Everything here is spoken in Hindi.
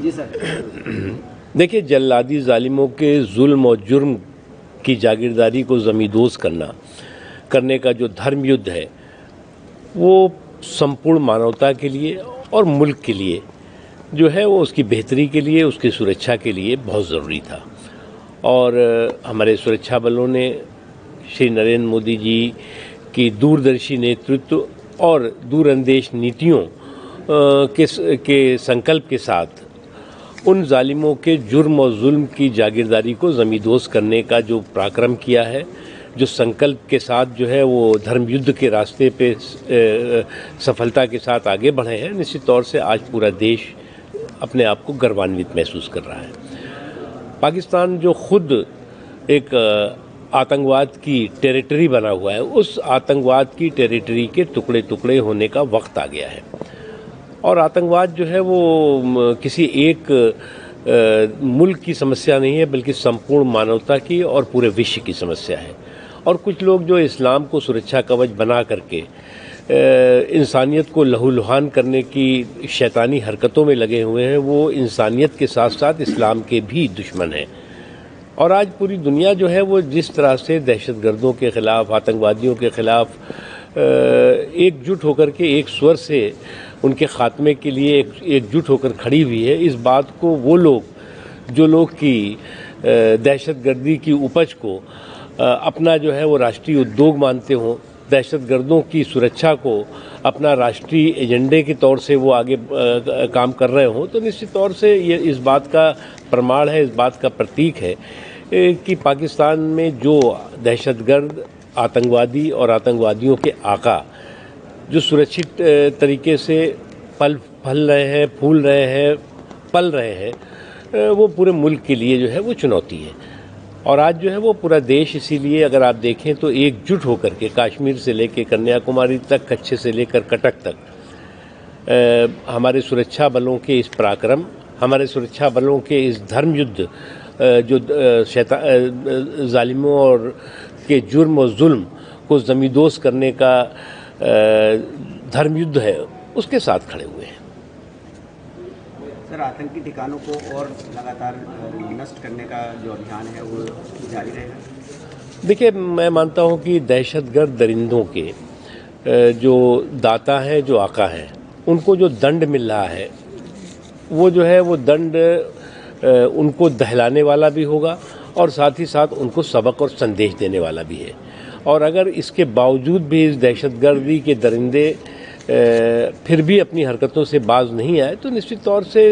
जी सर। देखिए, जल्लादी जालिमों के जुल्म और जुर्म की जागीरदारी को ज़मींदोज़ करने का जो धर्म युद्ध है, वो संपूर्ण मानवता के लिए और मुल्क के लिए जो है वो उसकी बेहतरी के लिए, उसकी सुरक्षा के लिए बहुत ज़रूरी था। और हमारे सुरक्षा बलों ने श्री नरेंद्र मोदी जी की दूरदर्शी नेतृत्व और दूरंदेश नीतियों के संकल्प के साथ उन जालिमों के जुर्म और जुल्म की जागीरदारी को ज़मींदोज़ करने का जो पराक्रम किया है, जो संकल्प के साथ जो है वो धर्म युद्ध के रास्ते पे सफलता के साथ आगे बढ़े हैं, निश्चित तौर से आज पूरा देश अपने आप को गर्वान्वित महसूस कर रहा है। पाकिस्तान जो खुद एक आतंकवाद की टेरिटरी बना हुआ है, उस आतंकवाद की टेरिटरी के टुकड़े टुकड़े होने का वक्त आ गया है। और आतंकवाद जो है वो किसी एक मुल्क की समस्या नहीं है, बल्कि संपूर्ण मानवता की और पूरे विश्व की समस्या है। और कुछ लोग जो इस्लाम को सुरक्षा कवच बना करके इंसानियत को लहूलुहान करने की शैतानी हरकतों में लगे हुए हैं, वो इंसानियत के साथ साथ इस्लाम के भी दुश्मन हैं। और आज पूरी दुनिया जो है वो जिस तरह से दहशतगर्दों के ख़िलाफ़, आतंकवादियों के ख़िलाफ़ एकजुट होकर के एक स्वर से उनके ख़ात्मे के लिए एकजुट होकर खड़ी हुई है, इस बात को वो लोग जो लोग की दहशतगर्दी की उपज को अपना जो है वो राष्ट्रीय उद्योग मानते हों, दहशतगर्दों की सुरक्षा को अपना राष्ट्रीय एजेंडे के तौर से वो आगे काम कर रहे हों, तो निश्चित तौर से ये इस बात का प्रमाण है, इस बात का प्रतीक है कि पाकिस्तान में जो दहशतगर्द, आतंकवादी और आतंकवादियों के आका जो सुरक्षित तरीके से फल रहे हैं, फूल रहे हैं, पल रहे हैं, वो पूरे मुल्क के लिए जो है वो चुनौती है। और आज जो है वो पूरा देश इसीलिए अगर आप देखें तो एकजुट होकर के कश्मीर से लेकर कन्याकुमारी तक, कच्छ से लेकर कटक तक हमारे सुरक्षा बलों के इस पराक्रम, हमारे सुरक्षा बलों के इस धर्म युद्ध जो जालिमों और के जुर्म और जुल्म को ज़मींदोज़ करने का धर्म युद्ध है, उसके साथ खड़े हुए हैं। सर, आतंकी ठिकानों को और लगातार नष्ट करने का जो अभियान है वो जारी रहेगा? देखिए, मैं मानता हूं कि दहशतगर्द दरिंदों के जो दाता हैं, जो आका हैं, उनको जो दंड मिल रहा है वो जो है वो दंड उनको दहलाने वाला भी होगा और साथ ही साथ उनको सबक और संदेश देने वाला भी है। और अगर इसके बावजूद भी इस दहशतगर्दी के दरिंदे फिर भी अपनी हरकतों से बाज नहीं आए, तो निश्चित तौर से